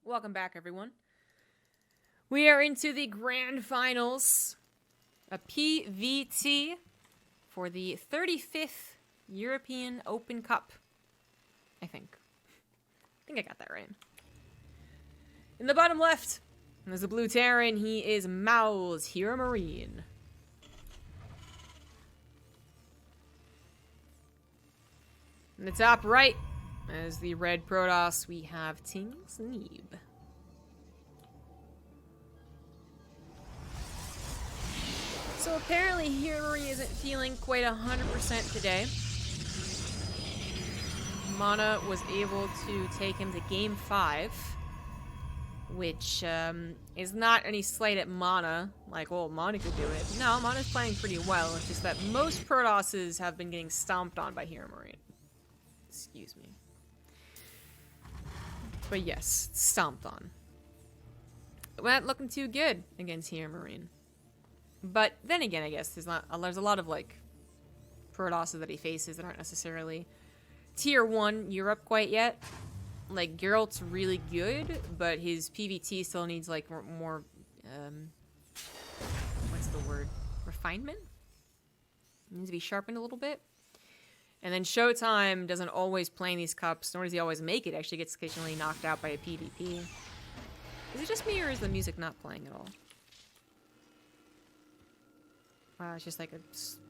Welcome back, everyone. We are into the grand finals, a PvT for the 35th European Open Cup. I think I got that right. In the bottom left, there's a blue Terran. He is Mao's HeRoMaRinE. In the top right, as the red Protoss, we have Ting's Neeb. So apparently HeRoMaRinE isn't feeling quite 100% today. Mana was able to take him to game 5, which is not any slight at Mana, like, well, Mana could do it. No, Mana's playing pretty well, it's just that most Protosses have been getting stomped on by HeRoMaRinE. Excuse me. But yes, stomped on. It wasn't looking too good against HeRoMaRinE. But then again, I guess there's a lot of like Protosses that he faces that aren't necessarily tier 1 Europe quite yet. Like Geralt's really good, but his PvT still needs like more what's the word? Refinement? It needs to be sharpened a little bit. And then Showtime doesn't always play in these cups, nor does he always make it. Actually gets occasionally knocked out by a PvP. Is it just me, or is the music not playing at all? Wow, it's just like a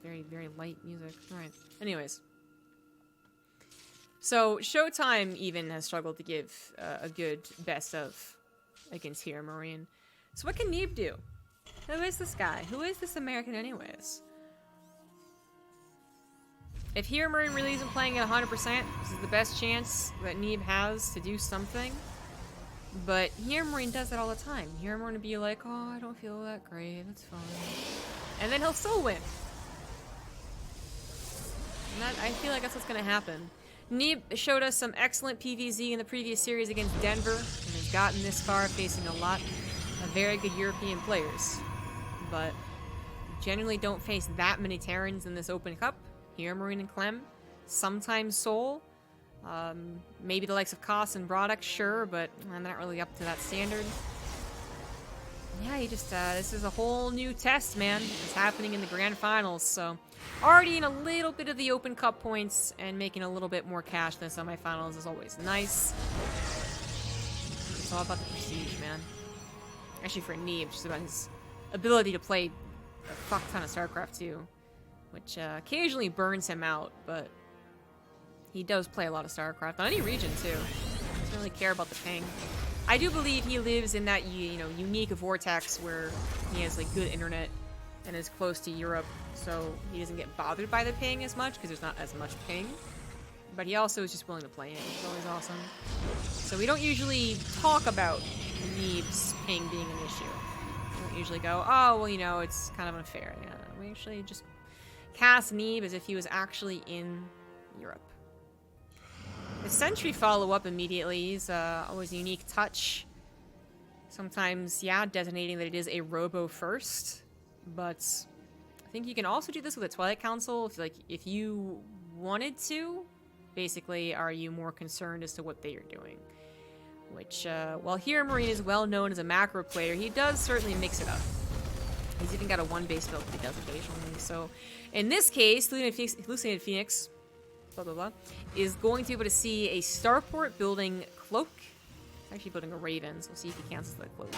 very, very light music. Alright. Anyways. So, Showtime even has struggled to give a good best of against HeRoMaRinE. So what can Neeb do? Who is this guy? Who is this American anyways? If HeRoMaRinE really isn't playing at 100%, this is the best chance that Neeb has to do something. But HeRoMaRinE does that all the time. HeRoMaRinE will be like, oh, I don't feel that great, that's fine. And then he'll still win. And I feel like that's what's going to happen. Neeb showed us some excellent PvZ in the previous series against Denver, and has gotten this far facing a lot of very good European players. But generally don't face that many Terrans in this Open Cup. HeRoMaRinE and Clem, sometimes Soul, maybe the likes of Koss and Broddock, sure, but I'm not really up to that standard. Yeah, you just, this is a whole new test, man. It's happening in the grand finals, so already in a little bit of the Open Cup points and making a little bit more cash than semifinals is always nice. It's all about the prestige, man. Actually, for Neeb, just about his ability to play a fuck ton of Starcraft too, which occasionally burns him out, but he does play a lot of Starcraft on any region too. Doesn't really care about the ping. I do believe he lives in that, you know, unique vortex where he has like good internet and is close to Europe, so he doesn't get bothered by the ping as much because there's not as much ping. But he also is just willing to play in, which is always awesome. So we don't usually talk about Neeb's ping being an issue. We don't usually go, oh, well, you know, it's kind of unfair. Yeah, we actually just cast Neeb as if he was actually in Europe. The Sentry follow-up immediately is always a unique touch. Sometimes, yeah, designating that it is a robo first, but I think you can also do this with a Twilight Council if you wanted to. Basically, are you more concerned as to what they are doing? Which, while HeRoMaRinE is well known as a macro player, he does certainly mix it up. He's even got a one-base build that he does occasionally. So, in this case, Hallucinated Phoenix, blah blah blah, is going to be able to see a Starport building Cloak. It's actually building a Raven, so we'll see if he cancels that Cloak.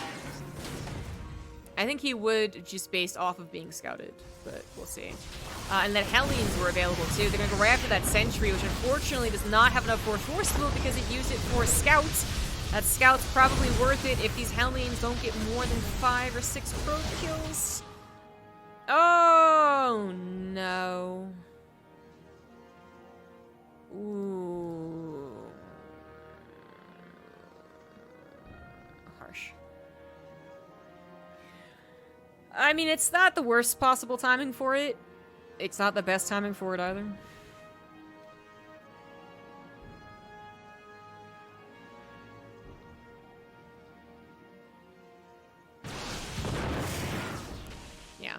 I think he would, just based off of being scouted, but we'll see. And then Hellions were available too. They're going to go right after that Sentry, which unfortunately does not have enough for Force Field because it used it for Scouts. That Scout's probably worth it if these Hellions don't get more than 5 or 6 pro kills. Oh no. Ooh. Harsh. I mean, it's not the worst possible timing for it. It's not the best timing for it either. Yeah.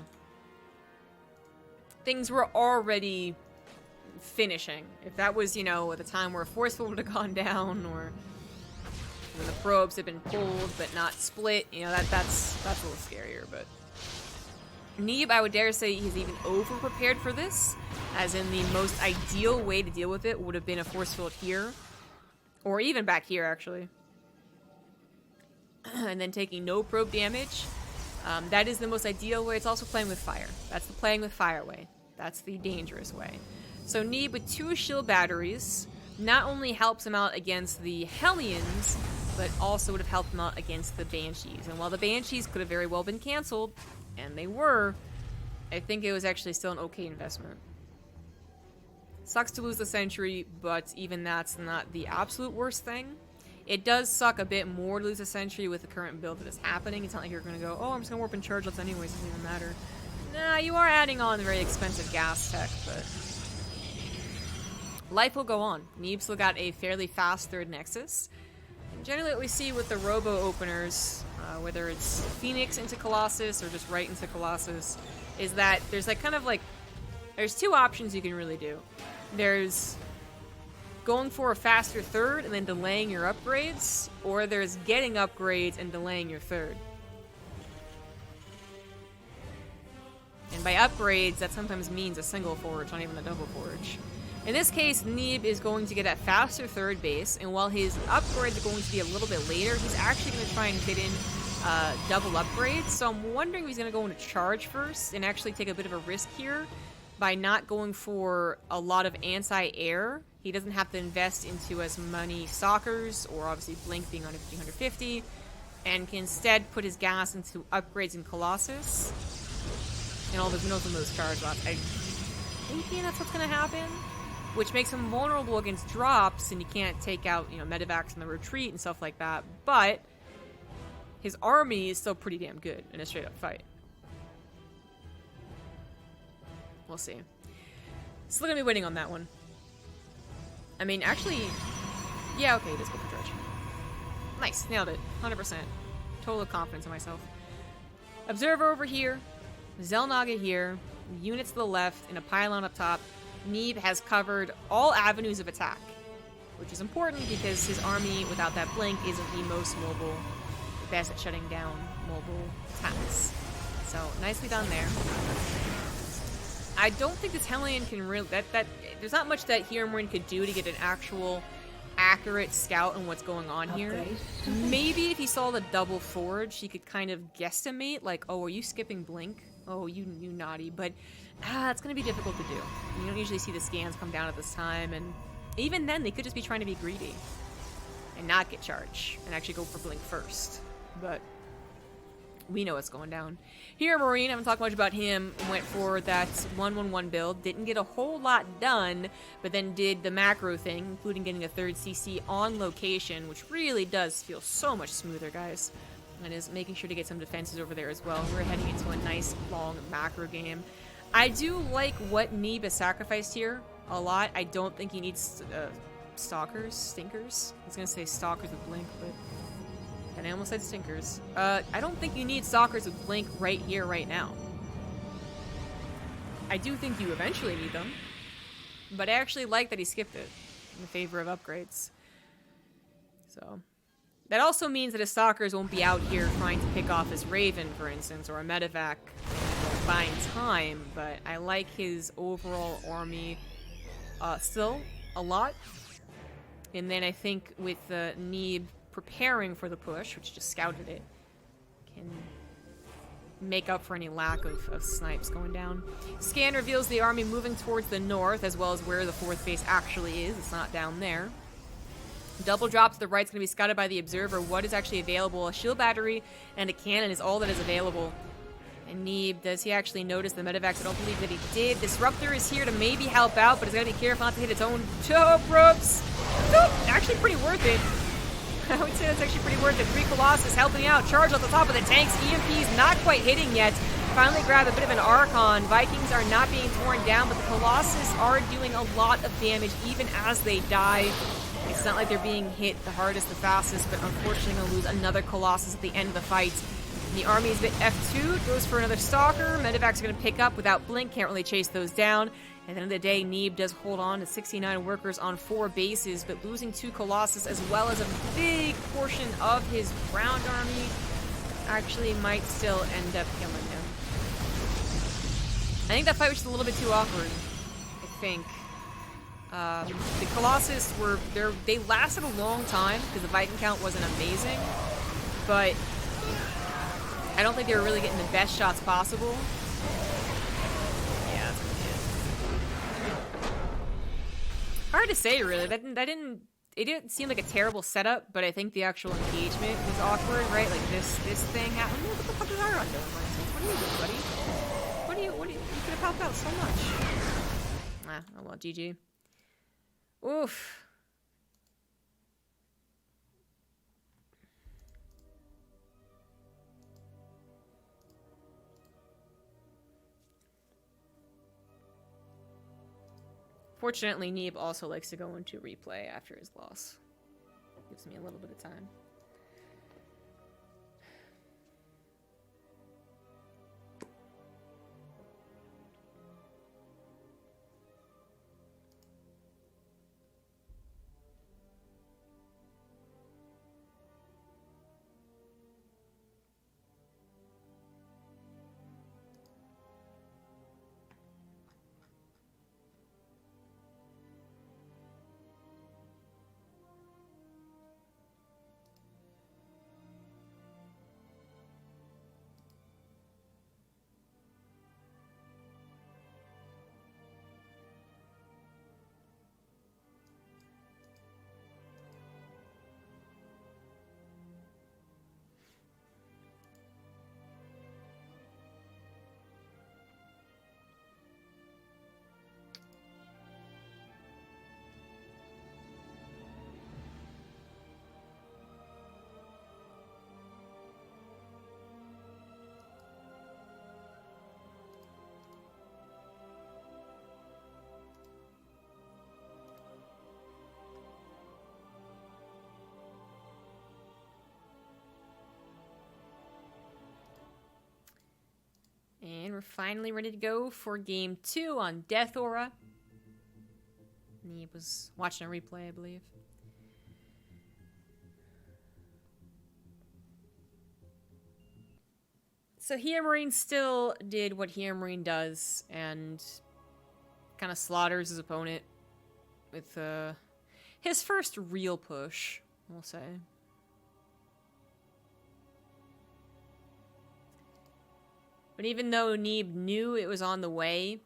Things were already finishing. If that was, you know, at the time where Forceful would have gone down, or when the probes have been pulled but not split, you know, that's a little scarier. But Neeb, I would dare say he's even over-prepared for this, as in the most ideal way to deal with it would have been a force field here, or even back here, actually. And then taking no probe damage. That is the most ideal way. It's also playing with fire. That's the playing with fire way. That's the dangerous way. So Neeb with 2 shield batteries not only helps him out against the Hellions, but also would have helped him out against the Banshees. And while the Banshees could have very well been canceled, and they were, I think it was actually still an okay investment. Sucks to lose the Sentry, but even that's not the absolute worst thing. It does suck a bit more to lose a Sentry with the current build that is happening. It's not like you're going to go, oh, I'm just going to warp and charge lets anyways, it doesn't even matter. Nah, you are adding on very expensive gas tech, but life will go on. Neeb still got a fairly fast 3rd Nexus. And generally what we see with the Robo openers, whether it's Phoenix into Colossus or just right into Colossus, is that there's like kind of like, there's 2 options you can really do. There's going for a faster 3rd and then delaying your upgrades, or there's getting upgrades and delaying your 3rd. And by upgrades, that sometimes means a single forge, not even a double forge. In this case, Neeb is going to get a faster 3rd base, and while his upgrades are going to be a little bit later, he's actually going to try and fit in double upgrades. So I'm wondering if he's going to go into charge first and actually take a bit of a risk here by not going for a lot of anti-air. He doesn't have to invest into as many stalkers, or obviously Blink being on 150, and can instead put his gas into upgrades in Colossus. And all those middles and those charge lots. I think that's what's going to happen, which makes him vulnerable against drops, and you can't take out, you know, medevacs in the retreat and stuff like that. But his army is still pretty damn good in a straight-up fight. We'll see. Still gonna be waiting on that one. I mean, actually, yeah, okay, it is good for Dredge. Nice, nailed it, 100%. Total confidence in myself. Observer over here, Xel'Naga here, units to the left, and a pylon up top. Neeb has covered all avenues of attack, which is important because his army, without that blink, isn't the most mobile, best at shutting down mobile attacks. So, nicely done there. I don't think this Hellion can really... There's not much that HeRoMaRinE could do to get an actual accurate scout on what's going on here. Maybe if he saw the double forge, he could kind of guesstimate, like, oh, are you skipping blink? Oh, you naughty. But it's going to be difficult to do. You don't usually see the scans come down at this time, and even then, they could just be trying to be greedy and not get charged and actually go for blink first. But we know what's going down. HeRoMaRinE, I haven't talked much about him, went for that 1-1-1 build. Didn't get a whole lot done, but then did the macro thing, including getting a 3rd CC on location, which really does feel so much smoother, guys. And is making sure to get some defenses over there as well. We're heading into a nice, long macro game. I do like what Neeb has sacrificed here a lot. I don't think he needs stalkers, stinkers. I was going to say stalkers with blink, but... and I almost said stinkers. I don't think you need stalkers with blink right here, right now. I do think you eventually need them, but I actually like that he skipped it in favor of upgrades. So, that also means that his stalkers won't be out here trying to pick off his Raven, for instance, or a medevac buying time, but I like his overall army still a lot. And then I think with Neeb preparing for the push, which just scouted it, can make up for any lack of snipes going down. Scan reveals the army moving towards the north, as well as where the 4th base actually is. It's not down there. Double drop to the right is going to be scouted by the observer. What is actually available? A shield battery and a cannon is all that is available. And Neeb, does he actually notice the medevacs? I don't believe that he did. Disruptor is here to maybe help out, but he's got to be careful not to hit its own toe ropes. Actually pretty worth it. I would say that's actually pretty worth it. 3 Colossus helping out. Charge on the top of the tanks. EMP's not quite hitting yet. Finally grab a bit of an Archon. Vikings are not being torn down, but the Colossus are doing a lot of damage even as they die. It's not like they're being hit the hardest, the fastest, but unfortunately going to lose another Colossus at the end of the fight. The army is a bit F2'd, goes for another Stalker. Medevac's are going to pick up without blink, can't really chase those down. At the end of the day, Neeb does hold on to 69 workers on 4 bases, but losing 2 Colossus as well as a big portion of his ground army actually might still end up killing him. I think that fight was just a little bit too awkward, I think. The Colossus they lasted a long time because the Viking count wasn't amazing, but I don't think they were really getting the best shots possible. Yeah, that's gonna be it. Hard to say, really. It didn't seem like a terrible setup, but I think the actual engagement was awkward, right? Like this thing happened. What the fuck is our doing? What are you doing, buddy? You could have helped out so much. Oh well, GG. Oof. Fortunately, Neeb also likes to go into replay after his loss. Gives me a little bit of time. And we're finally ready to go for game 2 on Death Aura. Neeb was watching a replay, I believe. So HeRoMaRinE still did what HeRoMaRinE does and kind of slaughters his opponent with his first real push, we'll say. But even though Neeb knew it was on the way,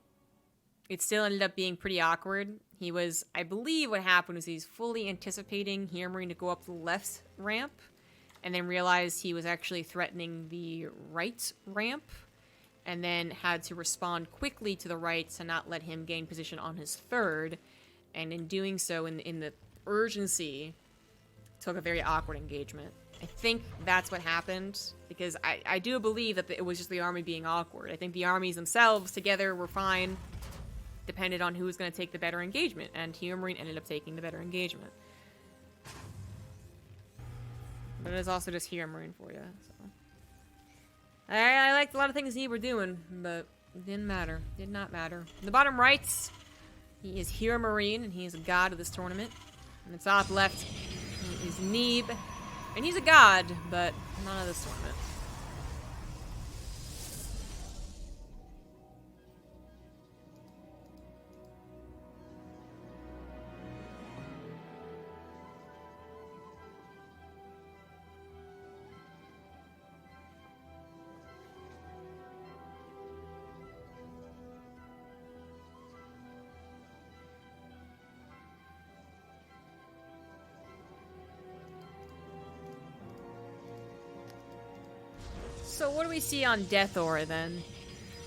it still ended up being pretty awkward. He was, I believe what happened was he's fully anticipating HeRoMaRinE to go up the left ramp, and then realized he was actually threatening the right ramp, and then had to respond quickly to the right to not let him gain position on his third, and in doing so, in the urgency, took a very awkward engagement. I think that's what happened, because I do believe that it was just the army being awkward. I think the armies themselves together were fine, depended on who was going to take the better engagement, and HeRoMaRinE ended up taking the better engagement. But it is also just HeRoMaRinE for you, so. I liked a lot of things Neeb were doing, but it didn't matter. Did not matter. In the bottom right, he is HeRoMaRinE, and he is a god of this tournament. In the top left, he is Neeb. And he's a god, but none of this tournament. So what do we see on Death Aura then?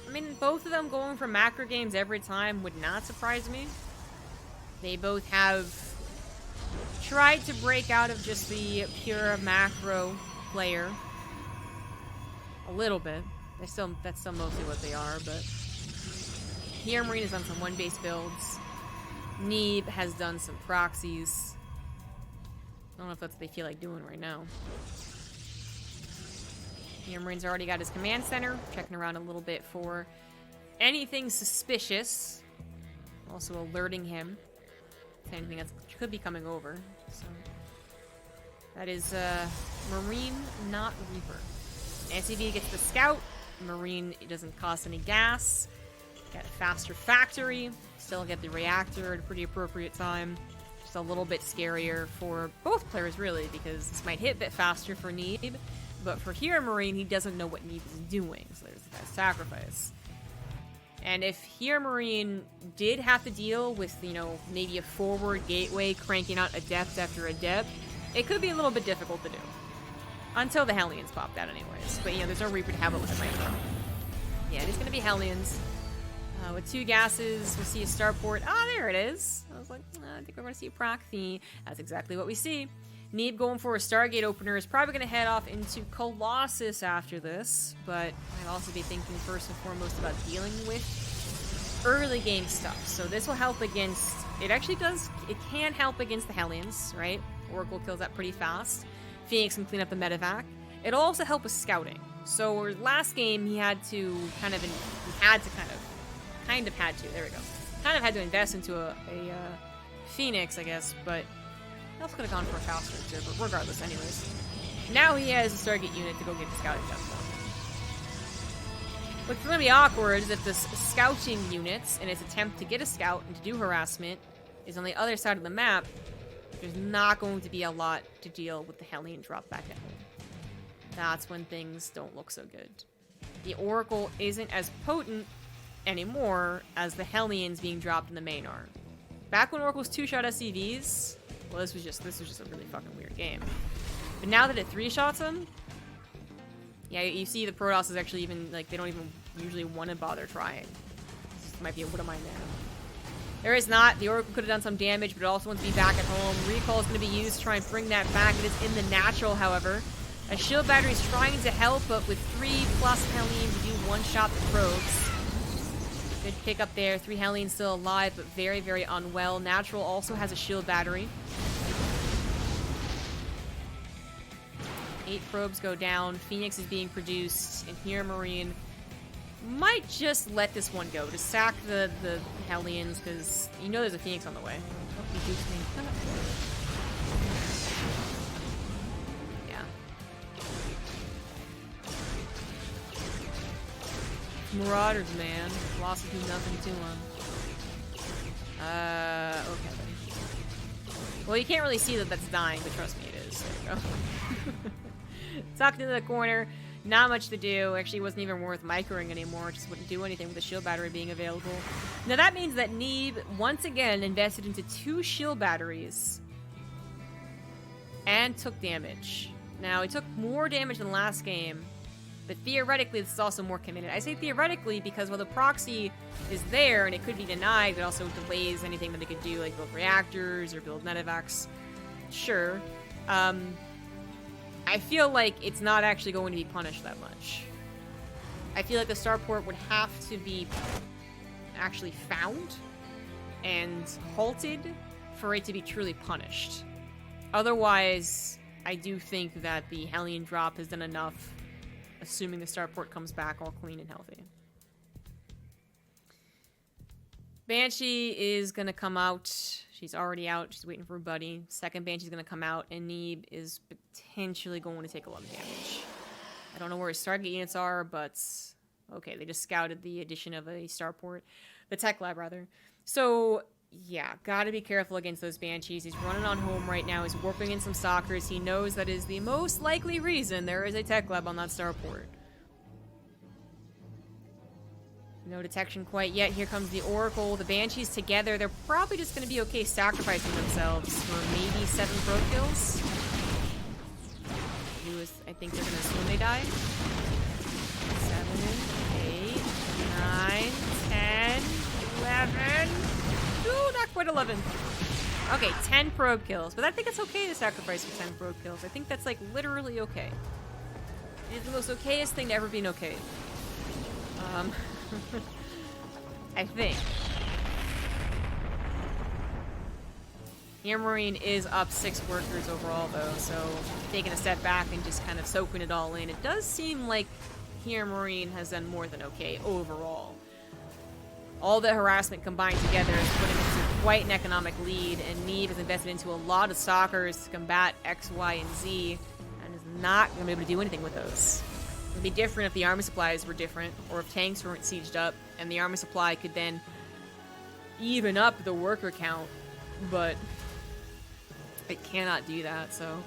I mean, both of them going for macro games every time would not surprise me. They both have tried to break out of just the pure macro player. A little bit. That's still mostly what they are, but HeRoMaRinE has done some one-base builds. Neeb has done some proxies. I don't know if that's what they feel like doing right now. HeRoMaRinE's already got his command center, checking around a little bit for anything suspicious. Also alerting him to anything that could be coming over. So that is Marine, not Reaper. SCV gets the Scout. Marine, it doesn't cost any gas. Got a faster factory. Still get the reactor at a pretty appropriate time. Just a little bit scarier for both players, really, because this might hit a bit faster for Neeb. But for HeRoMaRinE, he doesn't know what Neeb is doing. So there's the guy's sacrifice. And if HeRoMaRinE did have to deal with, you know, maybe a forward gateway cranking out adept after adept, it could be a little bit difficult to do. Until the Hellions popped out anyways. But, you know, there's no Reaper to have it with the micro. Yeah, it is going to be Hellions. With 2 gases, we'll see a starport. Ah, there it is. I was like, I think we're going to see a Proc-Thee. That's exactly what we see. Neeb going for a Stargate opener is probably going to head off into Colossus after this. But I'd also be thinking first and foremost about dealing with early game stuff. So this will help against... It actually does... It can help against the Hellions, right? Oracle kills that pretty fast. Phoenix can clean up the medevac. It'll also help with scouting. So last game he had to kind of invest into a Phoenix, I guess, but he also could have gone for a faster observer, regardless anyways. Now he has a Stargate unit to go get the scouting test done. What's going to be awkward is if this scouting unit, in its attempt to get a scout and to do harassment, is on the other side of the map, there's not going to be a lot to deal with the Hellion drop back at home. That's when things don't look so good. The Oracle isn't as potent anymore as the Hellions being dropped in the main are. Back when Oracle's 2-shot SCVs, well, this was just a really fucking weird game. But now that it 3-shots them, yeah, you see the Protoss is actually even, like, they don't even usually want to bother trying. This might be a what am I now? There is not. The Oracle could have done some damage, but it also wants to be back at home. Recall is going to be used to try and bring that back. It is in the natural, however. A shield battery is trying to help, but with 3+ Hellions, you do one-shot the probes. Good pick up there. 3 Hellions still alive, but very, very unwell. Natural also has a shield battery. 8 probes go down. Phoenix is being produced, and HeRoMaRinE might just let this one go to sack the Hellions, because you know there's a Phoenix on the way. Oh, he dupes me. Yeah. Marauders, man. Losses do nothing to them. Okay. Well, you can't really see that that's dying, but trust me, it is. There you go. Tucked into the corner. Not much to do. Actually, it wasn't even worth microing anymore. Just wouldn't do anything with the shield battery being available. Now, that means that Neeb, once again, invested into 2 shield batteries and took damage. Now, he took more damage than last game, but theoretically, this is also more committed. I say theoretically because while the proxy is there and it could be denied, it also delays anything that they could do, like build reactors or build medevacs. Sure. I feel like it's not actually going to be punished that much. I feel like the starport would have to be actually found and halted for it to be truly punished. Otherwise, I do think that the Hellion drop has done enough, assuming the starport comes back all clean and healthy. Banshee is going to come out. She's already out. She's waiting for a buddy. Second Banshee's going to come out, and Neeb is potentially going to take a lot of damage. I don't know where his Stargate units are, but okay, they just scouted the addition of a starport. The tech lab, rather. So, yeah, gotta be careful against those Banshees. He's running on home right now. He's warping in some Stalkers. He knows that is the most likely reason there is a tech lab on that starport. No detection quite yet. Here comes the Oracle. The Banshees together. They're probably just going to be okay sacrificing themselves for maybe 7 probe kills. I think they're going to assume they die. 7, 8, 9, 10, 11. Ooh, not quite 11. Okay, 10 probe kills. But I think it's okay to sacrifice for 10 probe kills. I think that's, like, literally okay. It is the most okayest thing to ever be okay. I think. HeRoMaRinE is up 6 workers overall, though, so taking a step back and just kind of soaking it all in, it does seem like HeRoMaRinE has done more than okay overall. All the harassment combined together is putting us into quite an economic lead, and Neeb has invested into a lot of stalkers to combat X, Y, and Z, and is not going to be able to do anything with those. It would be different if the army supplies were different, or if tanks weren't sieged up, and the army supply could then even up the worker count, but it cannot do that, so...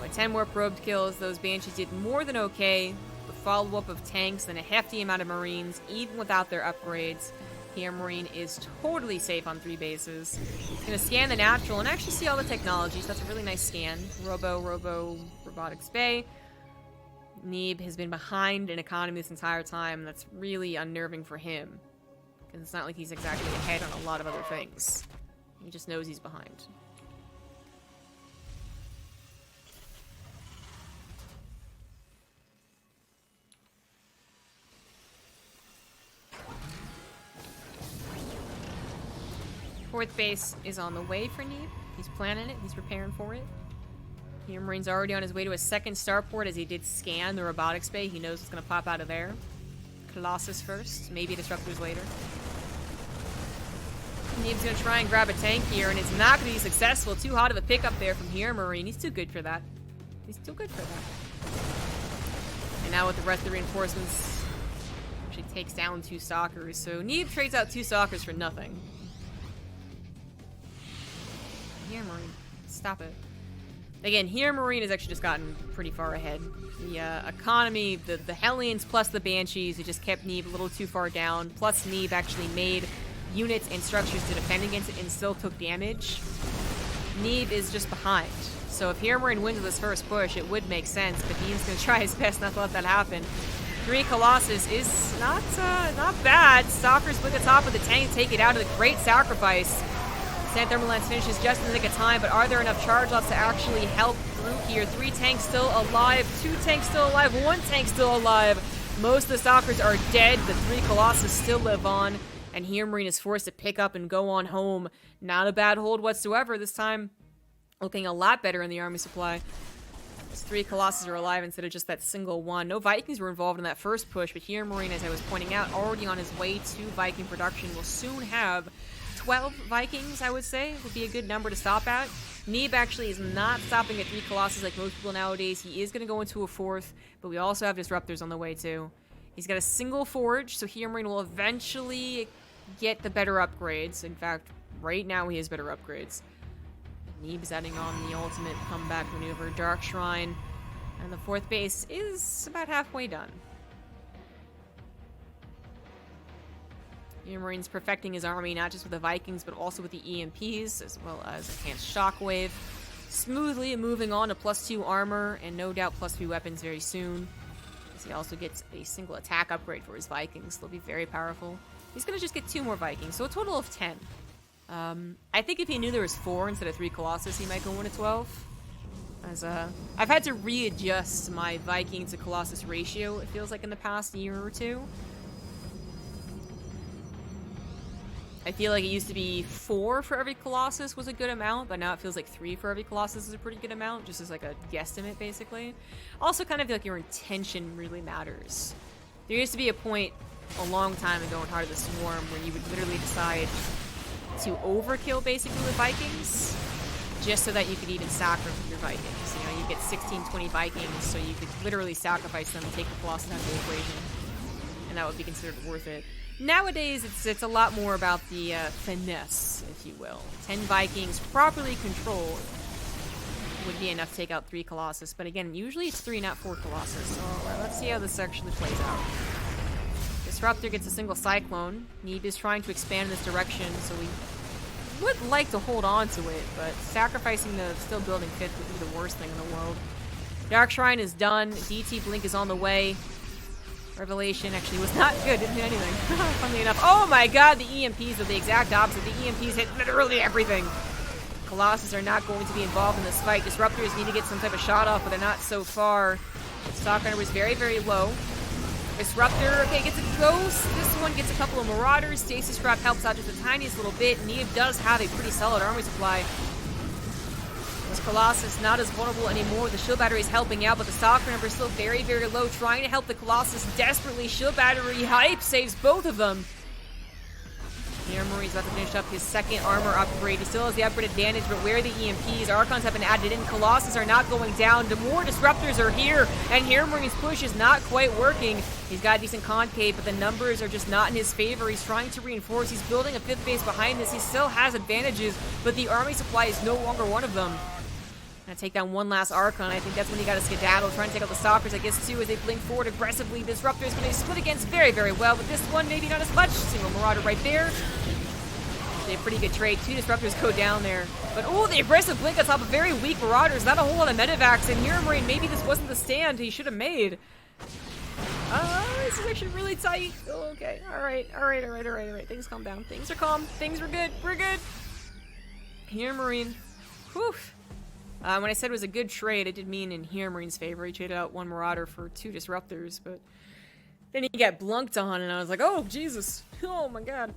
With 10 more probed kills, those Banshees did more than okay. The follow-up of tanks and a hefty amount of Marines, even without their upgrades. HeRoMaRinE is totally safe on 3 bases. It's going to scan the natural and actually see all the technology, so that's a really nice scan. Robotics Bay. Neeb has been behind in economy this entire time. That's really unnerving for him. Because it's not like he's exactly ahead on a lot of other things. He just knows he's behind. Fourth base is on the way for Neeb. He's planning it. He's preparing for it. HeRoMaRiNE's already on his way to a second starport as he did scan the robotics bay. He knows what's going to pop out of there. Colossus first. Maybe Disruptors later. Neeb's going to try and grab a tank here, and it's not going to be successful. Too hot of a pickup there from HeRoMaRiNE. He's too good for that. He's too good for that. And now with the rest of the reinforcements, actually takes down 2 stalkers. So Neeb trades out 2 stalkers for nothing. HeRoMaRiNE, stop it. Again, HeRoMaRiNE has actually just gotten pretty far ahead. The economy, the Hellions plus the Banshees, it just kept Neeb a little too far down. Plus Neeb actually made units and structures to defend against it and still took damage. Neeb is just behind. So if HeRoMaRiNE wins this first push, it would make sense, but Neeb's going to try his best not to let that happen. 3 Colossus is not bad. Stalkers put the top of the tank, take it out of the great sacrifice. Sand Thermal Lance finishes just in the nick of time, but are there enough charge lots to actually help through here? 3 tanks still alive, 2 tanks still alive, 1 tank still alive. Most of the stalkers are dead, the 3 Colossus still live on, and HeRoMaRiNE is forced to pick up and go on home. Not a bad hold whatsoever, this time looking a lot better in the army supply. These 3 Colossus are alive instead of just that single one. No Vikings were involved in that first push, but HeRoMaRiNE, as I was pointing out, already on his way to Viking production, will soon have 12 Vikings, I would say, would be a good number to stop at. Neeb actually is not stopping at 3 Colossus like most people nowadays. He is going to go into a 4th, but we also have Disruptors on the way too. He's got a single forge, so HeRoMaRiNE will eventually get the better upgrades. In fact, right now he has better upgrades. Neeb is adding on the ultimate comeback maneuver, Dark Shrine, and the 4th base is about halfway done. HeRoMaRiNE's perfecting his army, not just with the Vikings, but also with the EMPs, as well as Enhanced Shockwave. Smoothly moving on to +2 armor, and no doubt +3 weapons very soon. As he also gets a single attack upgrade for his Vikings. They'll be very powerful. He's going to just get 2 more Vikings, so a total of 10. I think if he knew there was 4 instead of 3 Colossus, he might go 1 to 12. As I've had to readjust my Viking to Colossus ratio, it feels like, in the past year or 2. I feel like it used to be 4 for every Colossus was a good amount, but now it feels like 3 for every Colossus is a pretty good amount, just as like a guesstimate, basically. Also, kind of feel like your intention really matters. There used to be a point a long time ago in Heart of the Swarm where you would literally decide to overkill, basically, with Vikings, just so that you could even sacrifice your Vikings. You know, you get 16, 20 Vikings, so you could literally sacrifice them and take the Colossus out of the equation, and that would be considered worth it. Nowadays, it's a lot more about the finesse, if you will. 10 Vikings properly controlled would be enough to take out 3 Colossus, but again, usually it's 3, not 4 Colossus, so let's see how this actually plays out. Disruptor gets a single Cyclone. Neeb is trying to expand in this direction, so we would like to hold on to it, but sacrificing the still building 5th would be the worst thing in the world. Dark Shrine is done. DT Blink is on the way. Revelation actually was not good, didn't hit anything. Funnily enough. Oh my god, the EMPs are the exact opposite. The EMPs hit literally everything. Colossus are not going to be involved in this fight. Disruptors need to get some type of shot off, but they're not so far. Stalker was very, very low. Disruptor, okay, gets a ghost. This one gets a couple of Marauders. Stasis Trap helps out just the tiniest little bit. Neeb does have a pretty solid army supply. This Colossus not as vulnerable anymore. The shield battery is helping out, but the Stalker number is still very, very low. Trying to help the Colossus desperately. Shield battery hype saves both of them. HeRoMaRiNE's about to finish up his second armor upgrade. He still has the upgrade advantage, but where are the EMPs? Archons have been added in. Colossus are not going down. The more disruptors are here, and HeRoMaRiNE's push is not quite working. He's got a decent concave, but the numbers are just not in his favor. He's trying to reinforce. He's building a 5th base behind this. He still has advantages, but the army supply is no longer one of them. Gonna take down one last Archon. I think that's when you gotta skedaddle. Trying to take out the Stalkers, I guess, too, as they blink forward aggressively. Disruptor is gonna split against very, very well, but this one, maybe not as much. Single Marauder right there. Actually, a pretty good trade. 2 Disruptors go down there. But, oh, the aggressive blink on top of very weak Marauders. Not a whole lot of Medivacs. And HeRoMaRiNE, maybe this wasn't the stand he should have made. This is actually really tight. Oh, okay. Alright. Things calm down. Things are calm. Things are good. We're good. HeRoMaRiNE. Whew. When I said it was a good trade, I did mean in HeRoMaRiNE's favor. He traded out 1 Marauder for 2 Disruptors, but then he got blunked on, and I was like, oh, Jesus. Oh, my God.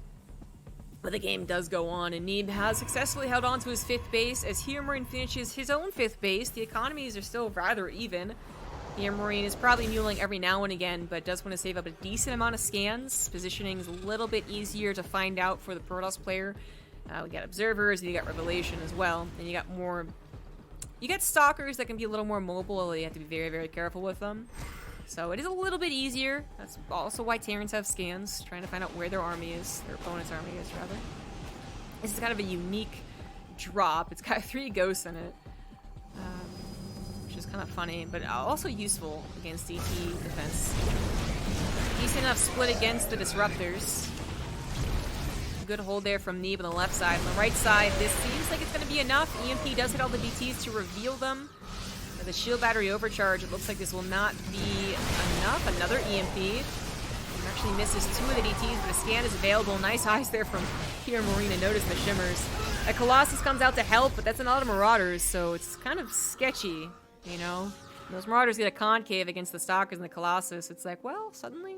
But the game does go on, and Neeb has successfully held on to his 5th base as HeRoMaRiNE finishes his own 5th base. The economies are still rather even. HeRoMaRiNE is probably muling every now and again, but does want to save up a decent amount of scans. Positioning is a little bit easier to find out for the Protoss player. We got Observers, and you got Revelation as well, and you got more... You get Stalkers that can be a little more mobile, although you have to be very, very careful with them. So it is a little bit easier. That's also why Terrans have scans, trying to find out where their army is, their opponent's army is, rather. This is kind of a unique drop. It's got 3 ghosts in it, which is kind of funny, but also useful against DT defense. Decent enough split against the Disruptors. Good hold there from Neeb on the left side. On the right side, this seems like it's going to be enough. EMP does hit all the DTs to reveal them. For the shield battery overcharge, it looks like this will not be enough. Another EMP. He actually misses 2 of the DTs, but a scan is available. Nice eyes there from HeRoMaRiNE. Notice the shimmers. A Colossus comes out to help, but that's a lot of Marauders, so it's kind of sketchy, you know? When those Marauders get a concave against the Stalkers and the Colossus. It's like, well, suddenly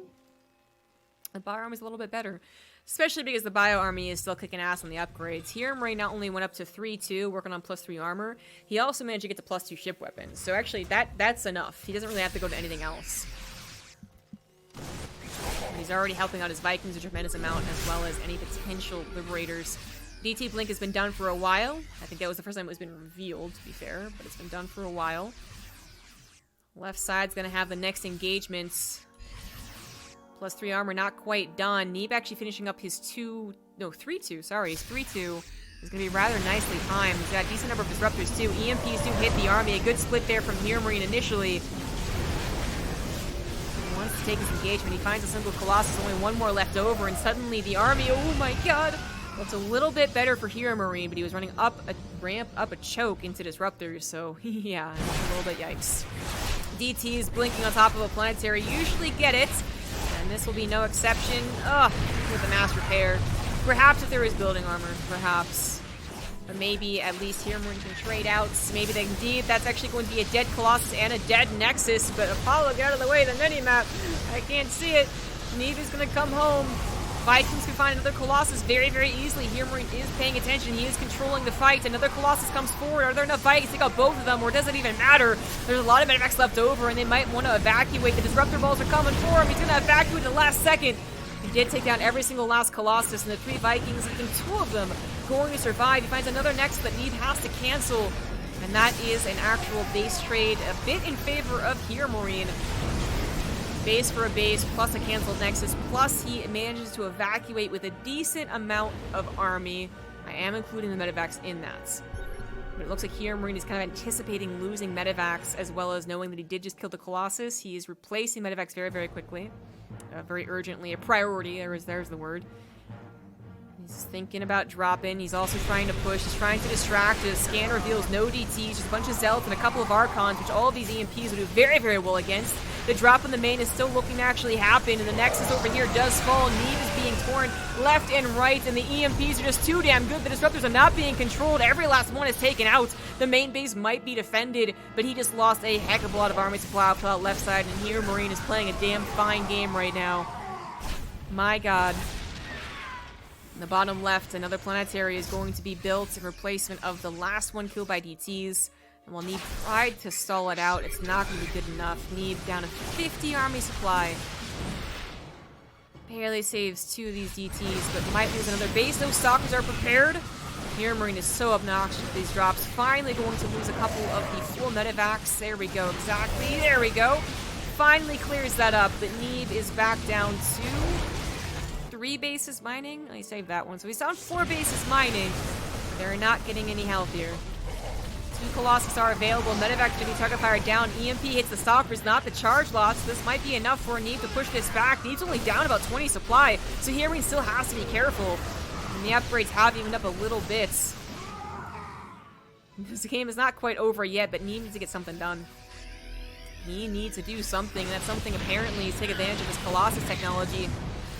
the Bio Army's a little bit better. Especially because the Bio Army is still kicking ass on the upgrades. HeRoMaRiNE not only went up to 3-2, working on +3 armor, he also managed to get to +2 ship weapons. So actually, that's enough. He doesn't really have to go to anything else. And he's already helping out his Vikings a tremendous amount, as well as any potential Liberators. DT Blink has been done for a while. I think that was the first time it was been revealed, to be fair, but it's been done for a while. Left side's gonna have the next engagements. +3 armor, not quite done. Neeb actually finishing up his 3-2, sorry, his 3-2 is going to be rather nicely timed. He's got a decent number of Disruptors too. EMPs do hit the army. A good split there from HeRoMaRiNE initially. He wants to take his engagement. He finds a single Colossus, only 1 more left over, and suddenly the army, oh my God! Looks a little bit better for HeRoMaRiNE, but he was running up a ramp, up a choke into Disruptors, so yeah, a little bit yikes. DTs blinking on top of a planetary usually get it. And this will be no exception. Ugh, with the mass repair. Perhaps if there is building armor, perhaps. But maybe at least HeRoMaRiNE can trade out. Maybe they indeed, that's actually going to be a dead Colossus and a dead Nexus. But Apollo, get out of the way, the mini-map. I can't see it. Neeb is going to come home. Vikings can find another Colossus very, very easily. HeRoMaRiNE is paying attention. He is controlling the fight. Another Colossus comes forward. Are there enough Vikings to take out both of them, or does it even matter? There's a lot of Medivacs left over, and they might want to evacuate. The Disruptor balls are coming for him. He's going to evacuate in the last second. He did take down every single last Colossus, and the 3 Vikings, I think 2 of them, going to survive. He finds another Nexus that Neeb has to cancel, and that is an actual base trade, a bit in favor of HeRoMaRiNE. Base for a base, plus a canceled Nexus, plus he manages to evacuate with a decent amount of army. I am including the Medivacs in that. But it looks like HeRoMaRiNE is kind of anticipating losing Medivacs, as well as knowing that he did just kill the Colossus. He is replacing Medivacs very, very quickly. Very urgently. A priority, there's the word. He's thinking about dropping. He's also trying to push. He's trying to distract. His scan reveals no DTs, just a bunch of Zealots and a couple of Archons, which all of these EMPs would do very, very well against. The drop in the main is still looking to actually happen, and the Nexus over here does fall. Neeb is being torn left and right, and the EMPs are just too damn good. The Disruptors are not being controlled. Every last one is taken out. The main base might be defended, but he just lost a heck of a lot of army supply off the left side, and HeRoMaRiNE is playing a damn fine game right now. My God. In the bottom left, another planetary is going to be built in replacement of the last one killed by DTs. And while Neeb tried to stall it out, it's not going to be good enough. Neeb down to 50 army supply. Barely saves 2 of these DTs, but might lose another base. Those Stalkers are prepared. HeRoMaRinE is so obnoxious with these drops. Finally going to lose a couple of the full medevacs. There we go, exactly. There we go. Finally clears that up, but Neeb is back down to 3 bases mining. I saved that one. So he's down 4 bases mining. They're not getting any help here. 2 Colossus are available. Medevac's gonna be target fire down. EMP hits the Stalkers, not the charge loss. This might be enough for Neeb to push this back. Neeb's only down about 20 supply, so HeRoMaRinE still has to be careful. And the upgrades have evened up a little bit. This game is not quite over yet, but Neeb needs to get something done. He needs to do something, and that something apparently is take advantage of his Colossus technology.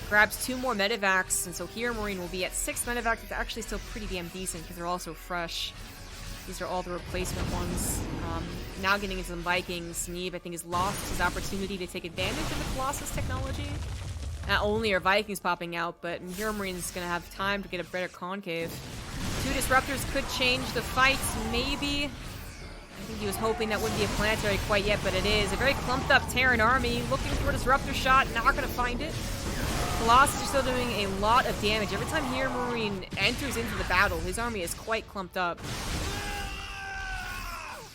Grabs 2 more medevacs, and so HeRoMaRinE will be at 6 medevacs. It's actually still pretty damn decent because they're all so fresh. These are all the replacement ones. Now getting into some Vikings, Neeb, I think, has lost his opportunity to take advantage of the Colossus technology. Not only are Vikings popping out, but HeRoMaRinE's going to have time to get a better concave. 2 Disruptors could change the fight, maybe. I think he was hoping that wouldn't be a planetary quite yet, but it is. A very clumped up Terran army looking for a Disruptor shot, not going to find it. Colossus are still doing a lot of damage. Every time HeRoMaRinE enters into the battle, his army is quite clumped up.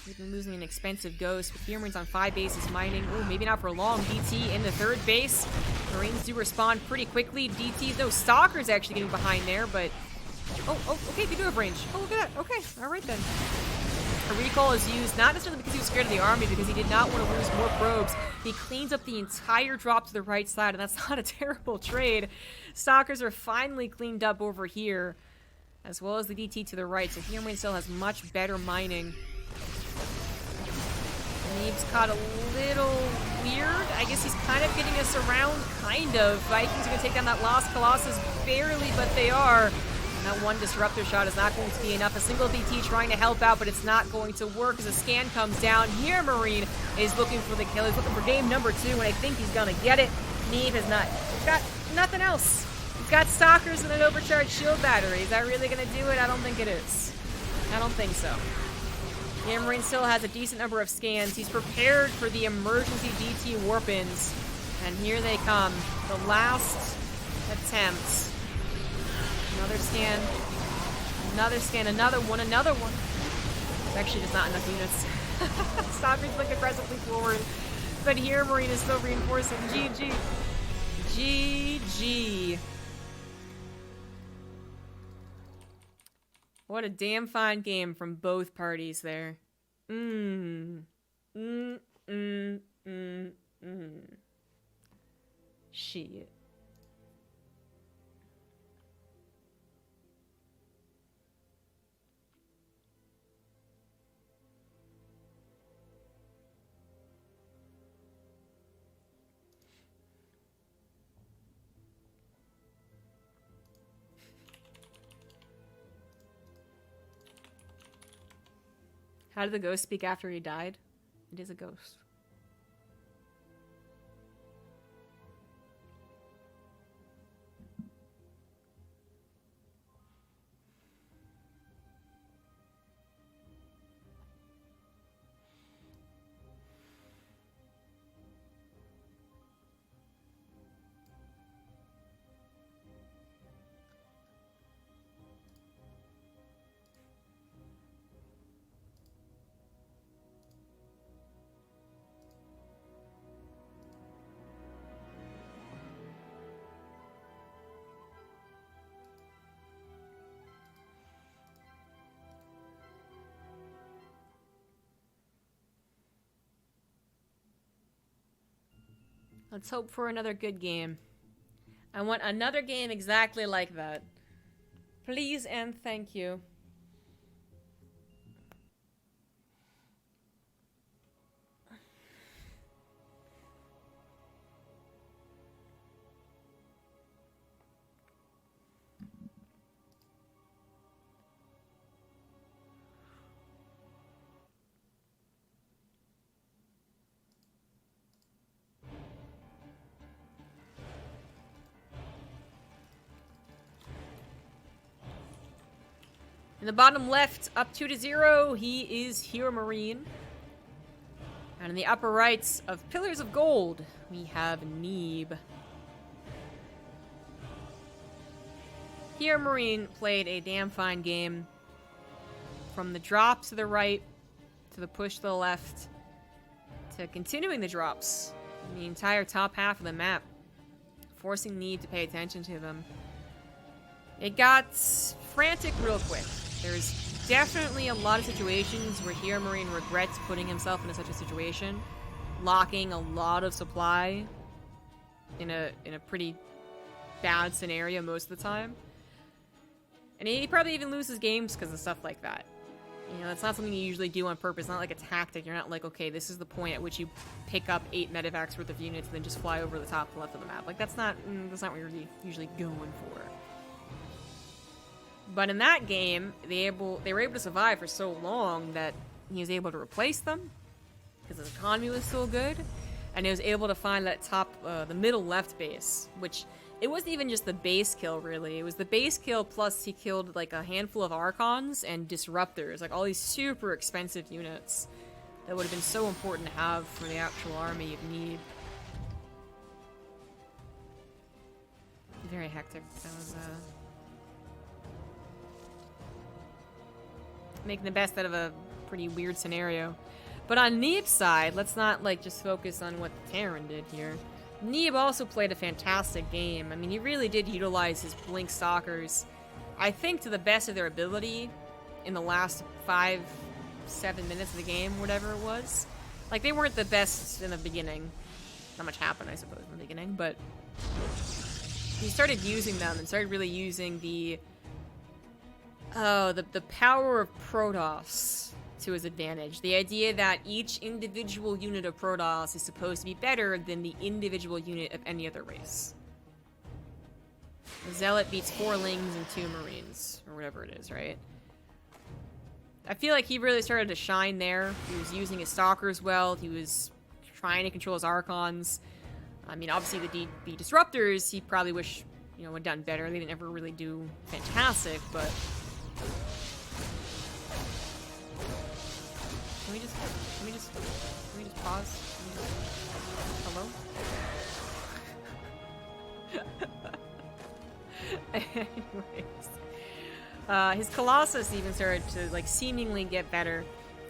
He's been losing an expensive ghost, but HeRoMaRinE's on 5 bases mining. Ooh, maybe not for long. DT in the 3rd base. Marines do respond pretty quickly. DT's no Stalkers actually getting behind there, but... Oh, okay, they do have range. Oh, look at that. Okay, alright then. A recall is used, not necessarily because he was scared of the army, because he did not want to lose more probes. He cleans up the entire drop to the right side, and that's not a terrible trade. Stalkers are finally cleaned up over here, as well as the DT to the right, so HeRoMaRinE still has much better mining. Neeb's caught a little weird. I guess he's kind of getting us around, kind of. Vikings are going to take down that Lost Colossus barely, but they are. And that 1 Disruptor shot is not going to be enough. A single DT trying to help out, but it's not going to work as a scan comes down. HeRoMaRinE is looking for the kill. He's looking for game number 2, and I think he's going to get it. Neeb has not got nothing else. He's got Stalkers and an overcharged shield battery. Is that really going to do it? I don't think it is. I don't think so. HeRoMaRinE still has a decent number of scans. He's prepared for the emergency DT warp-ins. And here they come. The last attempt. Another scan. Another scan. Another one. Another one. There's actually just not enough units. Stalkers look aggressively forward. But HeRoMaRinE is still reinforcing. GG. GG. What a damn fine game from both parties there. Shit. How did the ghost speak after he died? It is a ghost. Let's hope for another good game. I want another game exactly like that. Please and thank you. In the bottom left, up 2-0, he is HeRoMaRinE. And in the upper right of Pillars of Gold, we have Neeb. HeRoMaRinE played a damn fine game. From the drop to the right, to the push to the left, to continuing the drops. The entire top half of the map. Forcing Neeb to pay attention to them. It got frantic real quick. There's definitely a lot of situations where HeRoMaRinE regrets putting himself into such a situation. Locking a lot of supply in a pretty bad scenario most of the time. And he probably even loses games because of stuff like that. You know, it's not something you usually do on purpose. Not like a tactic. You're not like, okay, this is the point at which you pick up 8 medevacs worth of units and then just fly over the top left of the map. Like, that's not what you're usually going for. But in that game, they were able to survive for so long that he was able to replace them because his economy was so good, and he was able to find that top, the middle left base, which it wasn't even just the base kill, really. It was the base kill plus he killed, like, a handful of Archons and Disruptors. Like, all these super expensive units that would have been so important to have for the actual army of Neeb. Very hectic. That was, making the best out of a pretty weird scenario. But on Neeb's side, let's not, like, just focus on what Terran did here. Neeb also played a fantastic game. I mean, he really did utilize his Blink Stalkers, I think, to the best of their ability in the last 5-7 minutes of the game, whatever it was. Like, they weren't the best in the beginning. Not much happened, I suppose, in the beginning, but he started using them and started really using the power of Protoss to his advantage. The idea that each individual unit of Protoss is supposed to be better than the individual unit of any other race. The Zealot beats 4 Lings and 2 Marines, or whatever it is, right? I feel like he really started to shine there. He was using his Stalkers well. He was trying to control his Archons. I mean, obviously the Disruptors, he probably wish, you know, had done better. They didn't ever really do fantastic, but Can we just pause? Hello? Anyways. His Colossus even started to, like, seemingly get better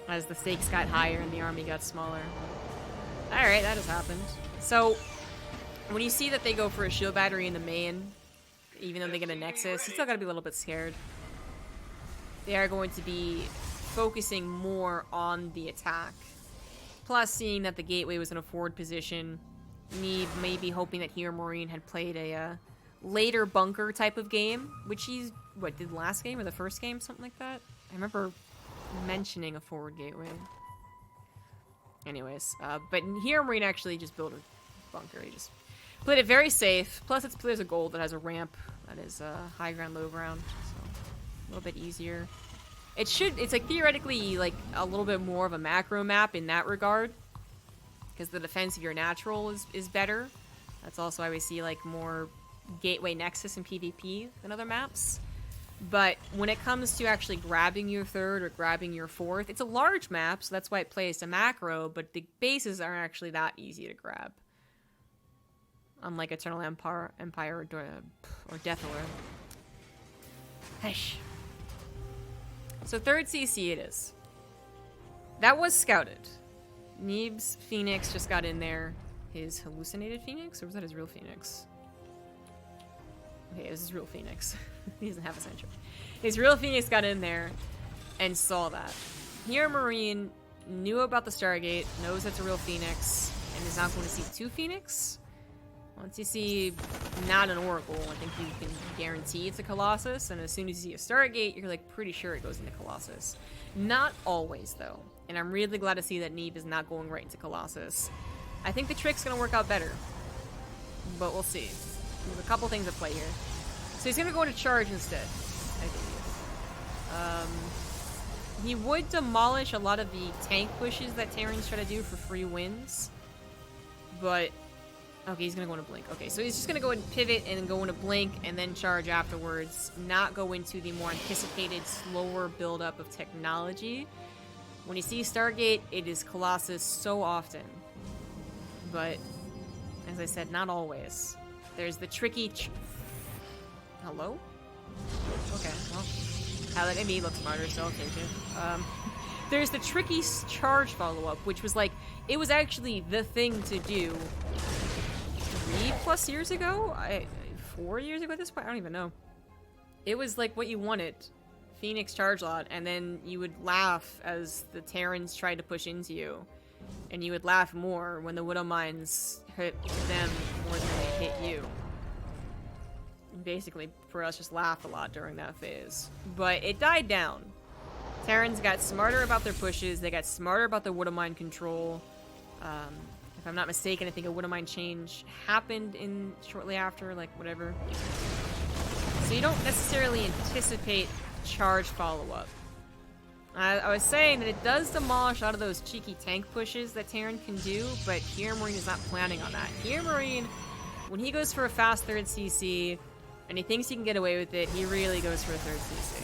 as the stakes got higher and the army got smaller. Alright, that has happened. So, when you see that they go for a shield battery in the main, even though they get a Nexus, you still gotta be a little bit scared. They are going to be focusing more on the attack. Plus, seeing that the gateway was in a forward position, Neeb may be hoping that HeRoMaRinE had played a later bunker type of game, which he's, did last game or the first game? Something like that? I remember mentioning a forward gateway. Anyways, but HeRoMaRinE actually just built a bunker. He just played it very safe. Plus, there's a gold that has a ramp that is high ground, low ground, so a little bit easier. It's like theoretically like a little bit more of a macro map in that regard, because the defense of your natural is better. That's also why we see like more gateway nexus in PvP than other maps. But when it comes to actually grabbing your third or grabbing your fourth, it's a large map, so that's why it plays to macro, but the bases aren't actually that easy to grab. Unlike Eternal Empire or Death Order. Hesh. So third CC it is. That was scouted. Neeb's Phoenix just got in there. His hallucinated Phoenix? Or was that his real Phoenix? Okay, it was his real Phoenix. He doesn't have a sentry. His real Phoenix got in there and saw that. HeRoMaRinE knew about the Stargate, knows that's a real Phoenix, and is not going to see 2 Phoenix. Once you see not an Oracle, I think you can guarantee it's a Colossus, and as soon as you see a Stargate, you're like pretty sure it goes into Colossus. Not always, though, and I'm really glad to see that Neeb is not going right into Colossus. I think the trick's gonna work out better, but we'll see. There's a couple things at play here. So he's gonna go into charge instead, I believe. He would demolish a lot of the tank pushes that Terrans try to do for free wins, but okay, he's gonna go into blink. Okay, so he's just gonna go and pivot and then go into blink and then charge afterwards, not go into the more anticipated, slower buildup of technology. When you see Stargate, it is Colossus so often. But, as I said, not always. There's the tricky... Hello? Okay, well, that made me look smarter, so I'll take it. There's the tricky charge follow-up, which was like, it was actually the thing to do 3+ years ago? 4 years ago at this point? I don't even know. It was like what you wanted. Phoenix charge lot, and then you would laugh as the Terrans tried to push into you. And you would laugh more when the Widow Mines hit them more than they hit you. And basically, for us, just laugh a lot during that phase. But it died down. Terrans got smarter about their pushes, they got smarter about their Widow Mine control. If I'm not mistaken, I think a Widow Mine change happened in shortly after, like, whatever. So you don't necessarily anticipate charge follow-up. I was saying that it does demolish a lot of those cheeky tank pushes that Terran can do, but HeRoMaRinE is not planning on that. HeRoMaRinE, when he goes for a fast 3rd CC, and he thinks he can get away with it, he really goes for a 3rd CC.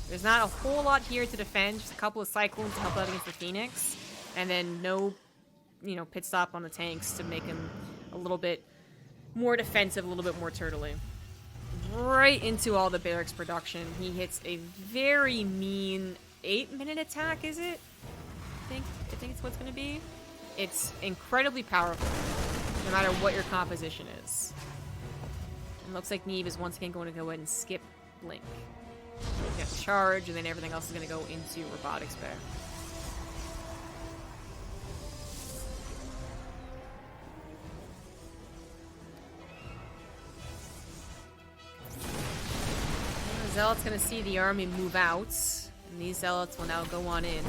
There's not a whole lot here to defend, just a couple of Cyclones to help out against the Phoenix, and then no, you know, pit stop on the tanks to make him a little bit more defensive, a little bit more turtly. Right into all the barracks production. He hits a very mean 8-minute attack, is it? I think it's what's going to be. It's incredibly powerful, no matter what your composition is. And looks like Neeb is once again going to go ahead and skip Blink. You have to charge, and then everything else is going to go into Robotics Bay. Zealot's gonna see the army move out, and these Zealots will now go on in.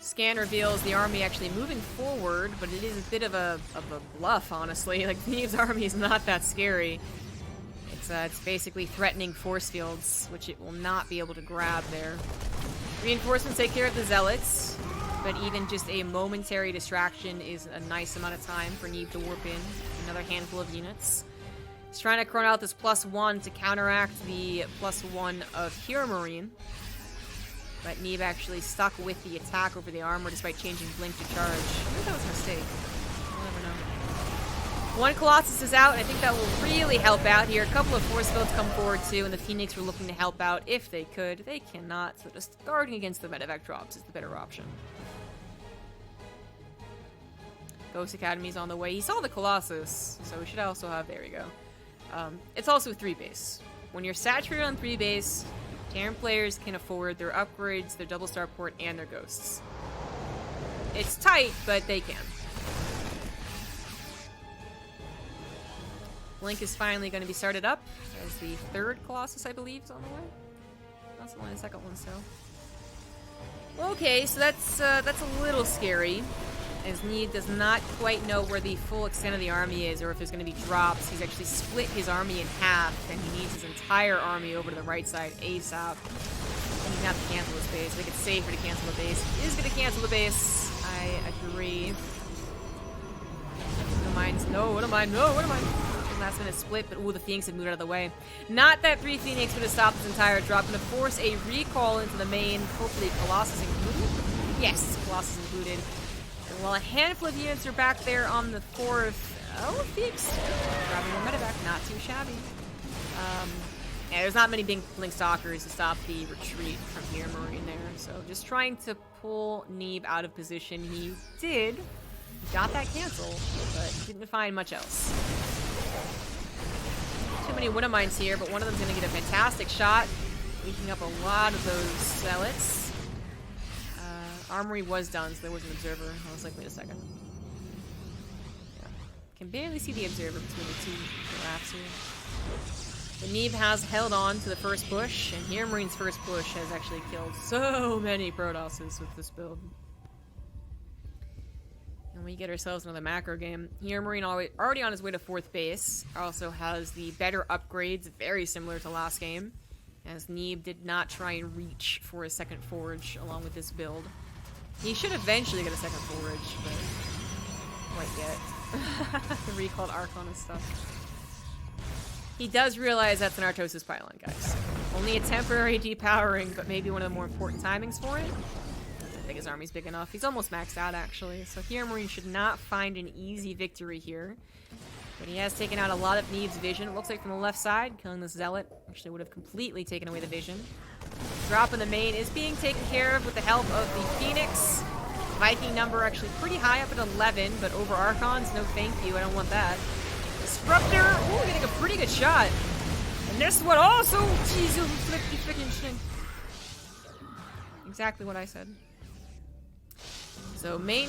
Scan reveals the army actually moving forward, but it is a bit of a bluff, honestly. Like, Neeb's army is not that scary. It's basically threatening force fields, which it will not be able to grab there. Reinforcements take care of the Zealots, but even just a momentary distraction is a nice amount of time for Neeb to warp in. Another handful of units. He's trying to chrono out this +1 to counteract the +1 of HeRoMaRinE. But Neeb actually stuck with the attack over the armor despite changing Blink to charge. I think that was a mistake. We'll never know. One Colossus is out, and I think that will really help out here. A couple of force fields come forward too, and the Phoenix were looking to help out if they could. They cannot, so just guarding against the medevac drops is the better option. Ghost Academy's on the way. He saw the Colossus, so we should also have... There we go. It's also 3 base. When you're saturated on 3 base, Terran players can afford their upgrades, their double starport, and their ghosts. It's tight, but they can. Blink is finally going to be started up as the 3rd Colossus, I believe, is on the way. That's only the 2nd one, so... Okay, so that's a little scary, as Neeb does not quite know where the full extent of the army is, or if there's going to be drops. He's actually split his army in half, and he needs his entire army over to the right side ASAP. And he's going to have to cancel his base. I think it's safer to cancel the base. He is going to cancel the base. I agree. No mines. No, what am I? No, what am I? Last minute split, but ooh, the Phoenix had moved out of the way. Not that 3 Phoenix would have stopped this entire drop. Going to force a recall into the main. Hopefully Colossus included? Yes, Colossus included. And while a handful of units are back there on the 4th, oh, Phoenix grabbing a medevac, not too shabby. Yeah, there's not many big Blink Stalkers to stop the retreat from HeRoMaRinE there, so just trying to pull Neeb out of position. He did, got that cancel, but didn't find much else. Too many Widow Mines here, but one of them's going to get a fantastic shot, leaking up a lot of those Zealots. Armory was done, so there was an observer. I was like, wait a second. Yeah. Can barely see the observer between the 2 rafts here. But Neeb has held on to the first push, and HeRoMaRinE's first push has actually killed so many Protosses with this build. And we get ourselves another macro game. HeRoMaRinE already on his way to 4th base. Also has the better upgrades, very similar to last game, as Neeb did not try and reach for a 2nd forge along with this build. He should eventually get a 2nd forge, but quite yet. The recalled Archon and stuff. He does realize that's an Artosis pylon, guys. Only a temporary depowering, but maybe one of the more important timings for it. I think his army's big enough. He's almost maxed out, actually. So HeRoMaRinE should not find an easy victory here. But he has taken out a lot of Neeb's vision. It looks like from the left side, killing the Zealot. Actually would have completely taken away the vision. Drop in the main is being taken care of with the help of the Phoenix. Viking number actually pretty high up at 11, but over Archons, no thank you, I don't want that. Disruptor, ooh, getting a pretty good shot. And this one also, Jesus, flippy freaking shit. Exactly what I said. So main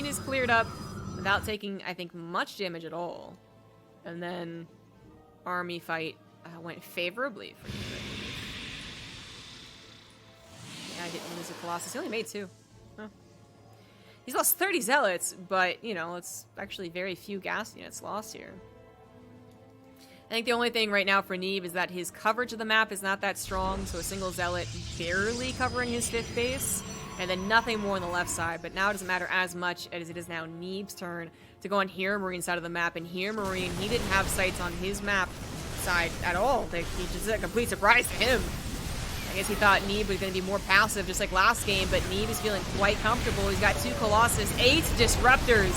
is cleared up without taking, I think, much damage at all. And then army fight went favorably for Neeb. Yeah, I didn't lose a Colossus. He only made 2. Huh. He's lost 30 Zealots, but, you know, it's actually very few gas units lost here. I think the only thing right now for Neeb is that his coverage of the map is not that strong, so a single Zealot barely covering his 5th base, and then nothing more on the left side. But now it doesn't matter as much as it is now Neeb's turn to go on HeRoMaRiNE side of the map, and HeRoMaRiNE, he didn't have sights on his map side at all. Like, he just a complete surprise to him. I guess he thought Neeb was going to be more passive, just like last game, but Neeb is feeling quite comfortable. He's got 2 Colossus, 8 Disruptors.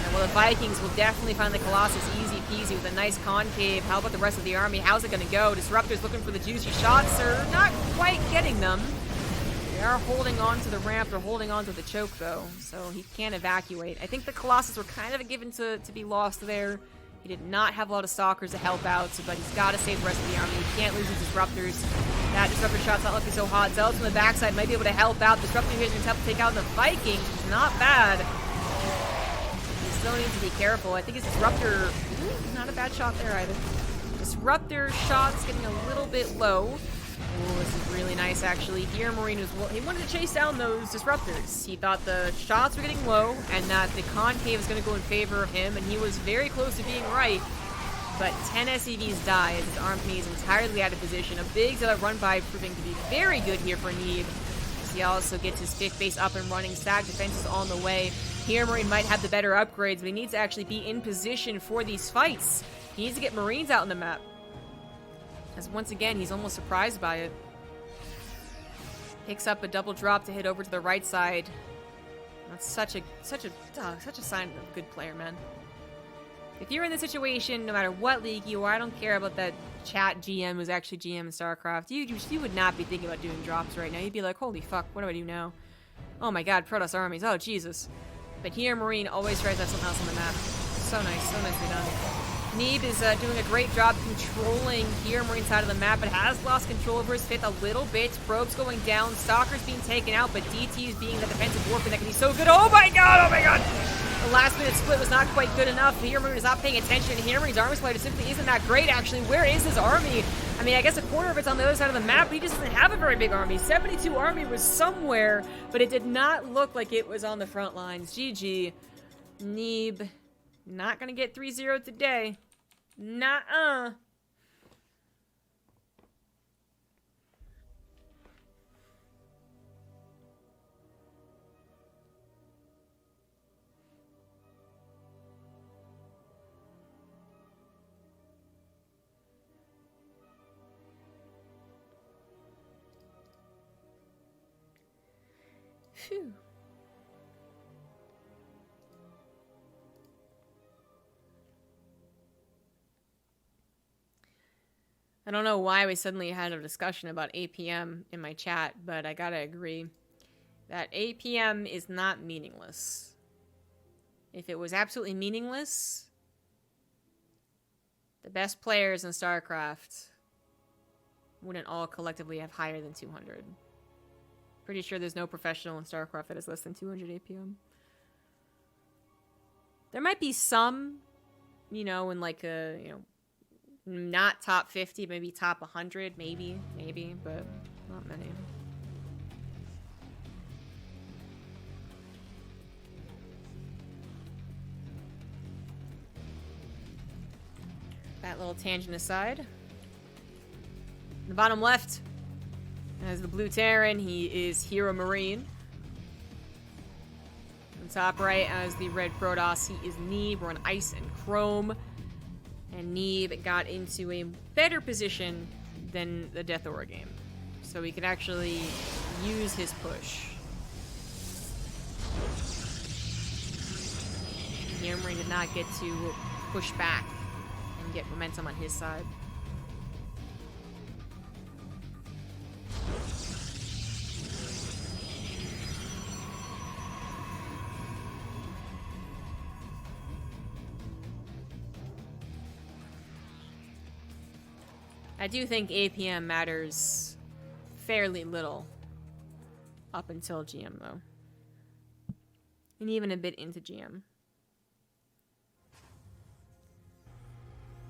And well, the Vikings will definitely find the Colossus easy peasy with a nice concave. How about the rest of the army? How's it going to go? Disruptors looking for the juicy shots are not quite getting them. They are holding on to the ramp. They're holding on to the choke, though, so he can't evacuate. I think the Colossus were kind of a given to be lost there. He did not have a lot of stalkers to help out, but he's got to save the rest of the army. He can't lose his Disruptors. That Disruptor shot's not looking so hot. Zealots on the backside might be able to help out. Disruptor here is going to help take out the Vikings, which is not bad. He still needs to be careful. I think his Disruptor... Ooh, not a bad shot there either. Disruptor shot's getting a little bit low. Oh, this is really nice, actually. HeRoMaRiNE was... He wanted to chase down those Disruptors. He thought the shots were getting low and that the concave was going to go in favor of him, and he was very close to being right. But 10 SCVs die as his army is entirely out of position. A big Zealot run by proving to be very good here for Neeb. He also gets his 5th base up and running. Stag defense is on the way. HeRoMaRiNE might have the better upgrades, but he needs to actually be in position for these fights. He needs to get Marines out on the map. As once again, he's almost surprised by it. Picks up a double drop to hit over to the right side. That's such a sign of a good player, man. If you're in this situation, no matter what league you are, I don't care about that chat GM who's actually GM in StarCraft. You would not be thinking about doing drops right now. You'd be like, holy fuck, what do I do now? Oh my god, Protoss armies, oh Jesus. But HeRoMaRiNE always tries to have something else on the map. So nice, so nicely done. Neeb is doing a great job controlling HeRoMaRiNE side of the map, but has lost control over his 5th a little bit. Probes going down, Stalkers being taken out, but DT is being the defensive warfare that can be so good. Oh my god, oh my god! The last minute split was not quite good enough. HeRoMaRiNE is not paying attention. HeRoMaRiNE's army supply simply isn't that great, actually. Where is his army? I mean, I guess a quarter of it's on the other side of the map, but he just doesn't have a very big army. 72 army was somewhere, but it did not look like it was on the front lines. GG. Neeb, not gonna get 3-0 today. Nuh-uh. Phew. I don't know why we suddenly had a discussion about APM in my chat, but I gotta agree that APM is not meaningless. If it was absolutely meaningless, the best players in StarCraft wouldn't all collectively have higher than 200. Pretty sure there's no professional in StarCraft that has less than 200 APM. There might be some, you know, in like a, you know, not top 50, maybe top 100, maybe, but not many. That little tangent aside. In the bottom left, as the blue Terran, he is HeRoMaRiNE. On top right, as the red Protoss, he is Neeb. We're on ice and chrome. And Neeb got into a better position than the Death Aura game. So he could actually use his push. HeRoMaRiNE did not get to push back and get momentum on his side. I do think APM matters fairly little up until GM, though. And even a bit into GM.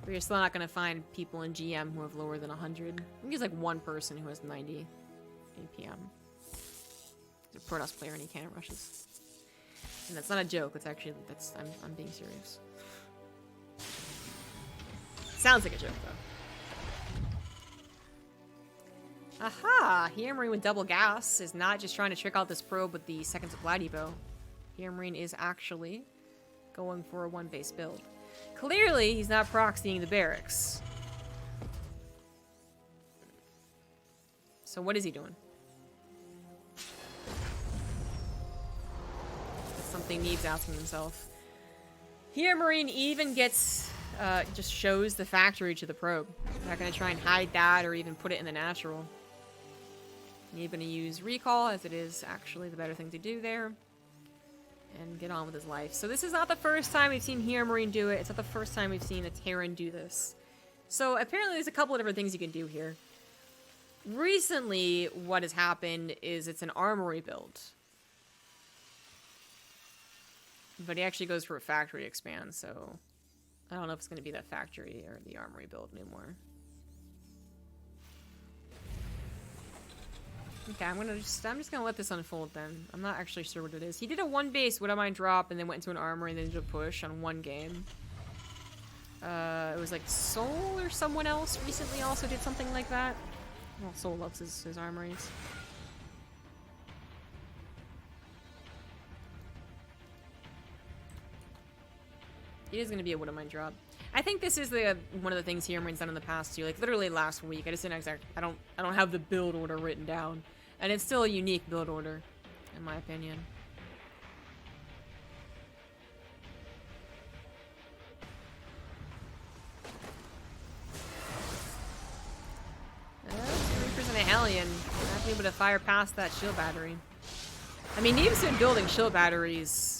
But you're still not going to find people in GM who have lower than 100. I think there's like one person who has 90 APM. He's a Protoss player and he can't rushes. And that's not a joke, it's actually, I'm being serious. Sounds like a joke, though. Aha! HeRoMaRinE with double gas is not just trying to trick out this probe with the second supply depot. HeRoMaRinE is actually going for a one-base build. Clearly, he's not proxying the barracks. So what is he doing? That's something Neeb's asking himself. HeRoMaRinE even gets, just shows the factory to the probe. Not gonna try and hide that or even put it in the natural. Neeb gonna use recall, as it is actually the better thing to do there. And get on with his life. So this is not the first time we've seen HeRoMaRinE do it. It's not the first time we've seen a Terran do this. So apparently there's a couple of different things you can do here. Recently, what has happened is it's an armory build. But he actually goes for a factory expand, so I don't know if it's going to be that factory or the armory build anymore. Okay, I'm just gonna let this unfold then. I'm not actually sure what it is. He did a one base Would I Mind drop and then went into an armory and then did a push on one game. It was like Soul or someone else recently also did something like that. Well, Soul loves his armories. It is gonna be a Would I Mind drop. I think this is one of the things HeRoMaRiNE's done in the past too. Like literally last week, I just didn't I don't have the build order written down, and it's still a unique build order, in my opinion. Reapers and a Hellion not be able to fire past that shield battery. I mean, Neeb's been building shield batteries.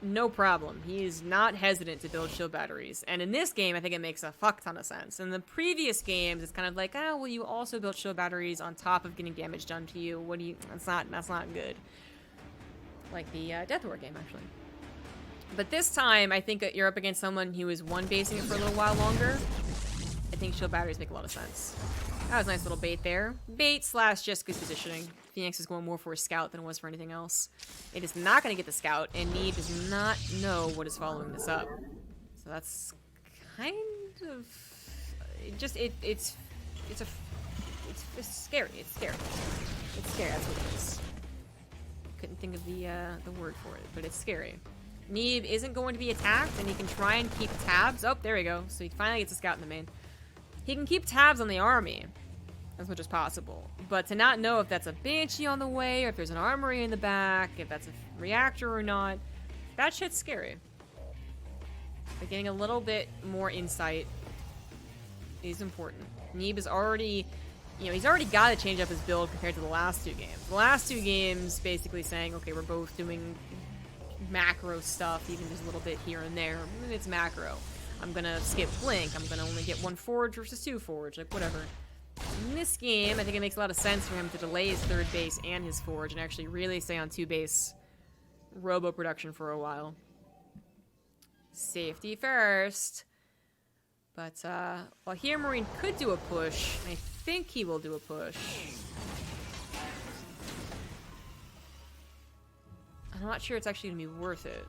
No problem. He is not hesitant to build shield batteries. And in this game, I think it makes a fuck ton of sense. In the previous games, it's kind of like, oh, well, you also built shield batteries on top of getting damage done to you. What do you... That's not good. Like the Death War game, actually. But this time, I think that you're up against someone who is one-basing it for a little while longer. I think shield batteries make a lot of sense. That was a nice little bait there. Bait slash just good positioning. Phoenix is going more for a scout than it was for anything else. It is not going to get the scout, and Neeb does not know what is following this up. So that's kind of... it's scary. It's scary. It's scary. That's what it is. Couldn't think of the word for it, but it's scary. Neeb isn't going to be attacked, and he can try and keep tabs. Oh, there we go. So he finally gets a scout in the main. He can keep tabs on the army as much as possible, but to not know if that's a Banshee on the way, or if there's an armory in the back, if that's a reactor or not, that shit's scary. But getting a little bit more insight is important. Neeb is already, he's already got to change up his build compared to the last two games. The last two games basically saying, okay, we're both doing macro stuff, even just a little bit here and there. It's macro. I'm gonna skip Blink. I'm gonna only get one forge versus two forge, like whatever. In this game, I think it makes a lot of sense for him to delay his third base and his forge and actually really stay on two base robo production for a while. Safety first. But while HeRoMaRiNE could do a push, I think he will do a push. I'm not sure it's actually gonna be worth it.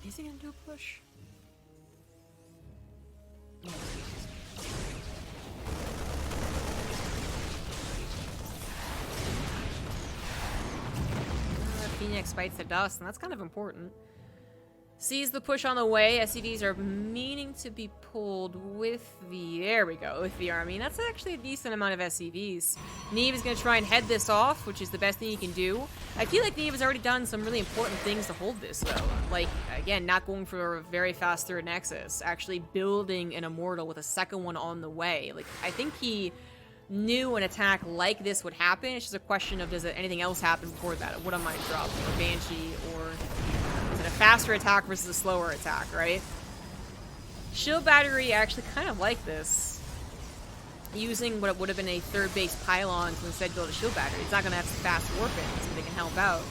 Is he gonna do a push? Phoenix bites the dust, and that's kind of important. Sees the push on the way. SCVs are meaning to be pulled with the... There we go, with the army. And that's actually a decent amount of SCVs. Neeb is going to try and head this off, which is the best thing he can do. I feel like Neeb has already done some really important things to hold this, though. Like, again, not going for a very fast third Nexus. Actually building an Immortal with a second one on the way. Like, I think he knew an attack like this would happen. It's just a question of, does anything else happen before that? What am I dropping? Or Banshee, or... a faster attack versus a slower attack, right? Shield battery actually kind of like this. Using what would have been a third base pylon to instead build a shield battery. It's not going to have some fast warpins, so they can help out.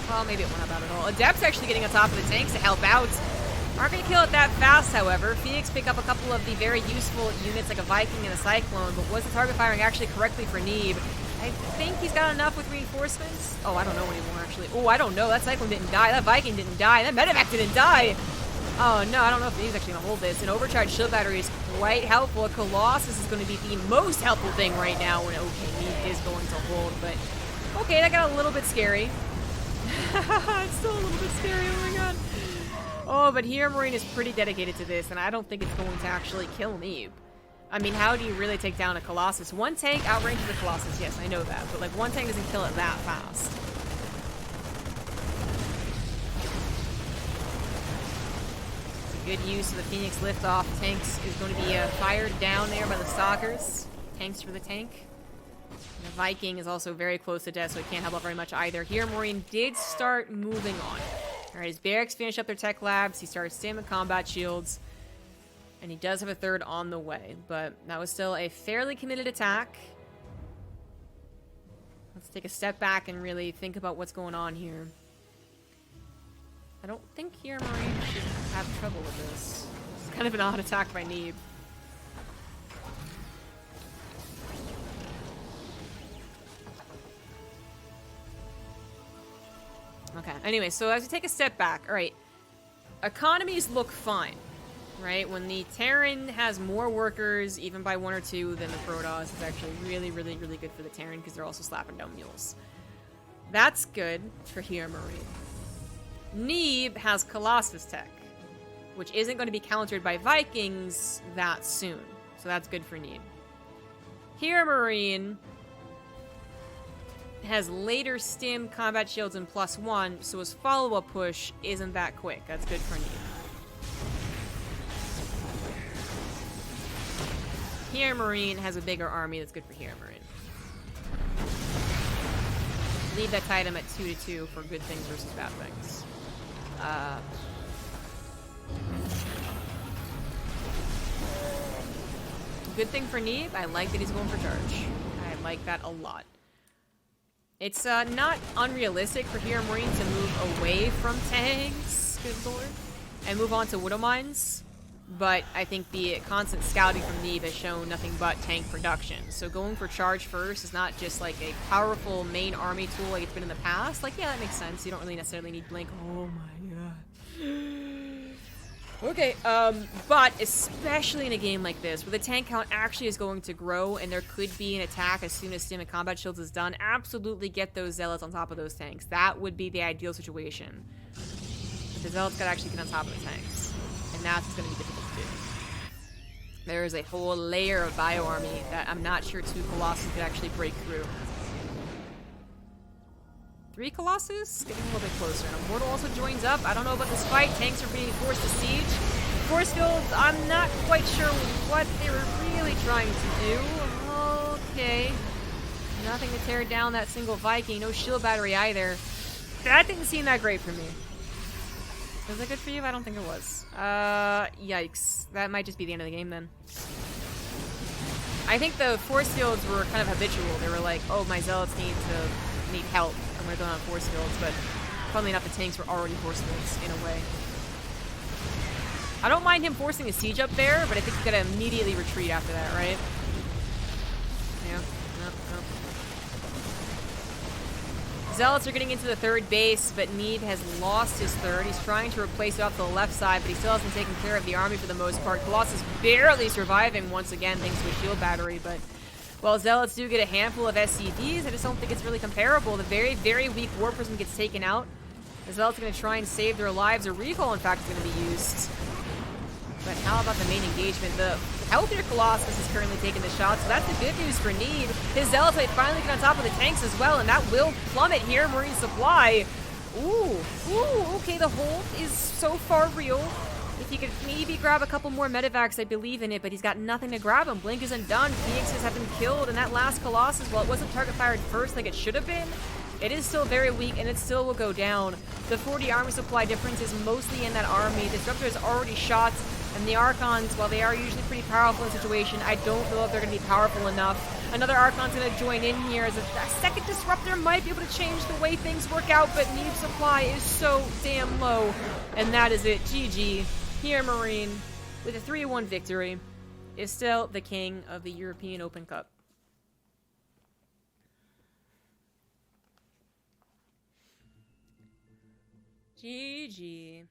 Well, maybe it won't help out at all. Adept's actually getting on top of the tanks to help out. Aren't going to kill it that fast, however. Phoenix pick up a couple of the very useful units like a Viking and a Cyclone, but was the target firing actually correctly for Neeb? I think he's got enough with reinforcements. Oh, I don't know anymore, actually. Oh, I don't know. That Cyclone didn't die. That Viking didn't die. That Medevac didn't die. Oh, no. I don't know if he's actually going to hold this. An overcharged shield battery is quite helpful. A Colossus is going to be the most helpful thing right now. When, okay, Neeb is going to hold, but... Okay, that got a little bit scary. It's still a little bit scary. Oh, my God. Oh, but HeRoMaRinE is pretty dedicated to this, and I don't think it's going to actually kill Neeb. I mean, how do you really take down a Colossus? One tank outranges the Colossus, yes, I know that. But, like, one tank doesn't kill it that fast. It's a good use of the Phoenix liftoff. Tanks is going to be fired down there by the Stalkers. Tanks for the tank. The Viking is also very close to death, so it can't help out very much either. HeRoMaRinE did start moving on. Alright, his barracks finished up their tech labs. He started staying with combat shields. And he does have a third on the way, but that was still a fairly committed attack. Let's take a step back and really think about what's going on here. I don't think HeRoMaRinE should have trouble with this. It's kind of an odd attack by Neeb. Okay, anyway, so as we take a step back, alright. Economies look fine. Right? When the Terran has more workers, even by 1 or 2, than the Protoss, it's actually really, really, really good for the Terran because they're also slapping down mules. That's good for HeRoMaRinE. Neeb has Colossus tech, which isn't going to be countered by Vikings that soon. So that's good for Neeb. HeRoMaRinE has later stim, combat shields, and +1, so his follow-up push isn't that quick. That's good for Neeb. HeRoMaRinE has a bigger army that's good for HeRoMaRinE. Leave that item at 2-2 for good things versus bad things. Good thing for Neeb, I like that he's going for charge. I like that a lot. It's not unrealistic for HeRoMaRinE to move away from tanks, good lord, and move on to Widow Mines. But I think the constant scouting from Neeb has shown nothing but tank production. So going for charge first is not just like a powerful main army tool like it's been in the past. Like, yeah, that makes sense. You don't really necessarily need Blink. Oh my god. Okay, but especially in a game like this, where the tank count actually is going to grow and there could be an attack as soon as Stim and Combat Shields is done, absolutely get those Zealots on top of those tanks. That would be the ideal situation. But the Zealots gotta actually get on top of the tanks. And that's going to be difficult to do. There is a whole layer of bio army that I'm not sure 2 Colossus could actually break through. 3 Colossus? Getting a little bit closer. And Immortal also joins up. I don't know about this fight. Tanks are being forced to siege. Force fields, I'm not quite sure what they were really trying to do. Okay. Nothing to tear down that single Viking. No shield battery either. That didn't seem that great for me. Was that good for you? I don't think it was. Yikes. That might just be the end of the game then. I think the force fields were kind of habitual. They were like, oh, my Zealots need help. I'm gonna go on force fields, but funnily enough, the tanks were already force fields in a way. I don't mind him forcing a siege up there, but I think he's gotta immediately retreat after that, right? Yeah. No. Zealots are getting into the third base, but Neeb has lost his third. He's trying to replace it off to the left side, but he still hasn't taken care of the army for the most part. Colossus barely surviving once again thanks to a shield battery, but While Zealots do get a handful of SCVs, I just don't think it's really comparable. The very, very weak War Prism gets taken out. The Zealots are going to try and save their lives. A recall, in fact, is going to be used. But how about the main engagement? The healthier Colossus is currently taking the shot, so that's the good news for Neeb. His Zealots might finally get on top of the tanks as well, and that will plummet HeRoMaRinE supply. Ooh, okay, the hold is so far real. If he could maybe grab a couple more medevacs, I believe in it, but he's got nothing to grab him. Blink isn't done, Phoenixes have been killed, and that last Colossus, while it wasn't target fired first like it should have been, it is still very weak, and it still will go down. The 40 armor supply difference is mostly in that army. The Disruptor is already shot, and the Archons, while they are usually pretty powerful in the situation, I don't know if they're going to be powerful enough. Another Archon's going to join in here, as a second Disruptor might be able to change the way things work out, but Neeb's supply is so damn low. And that is it. GG. HeRoMaRinE, with a 3-1 victory, is still the king of the European Open Cup. GG.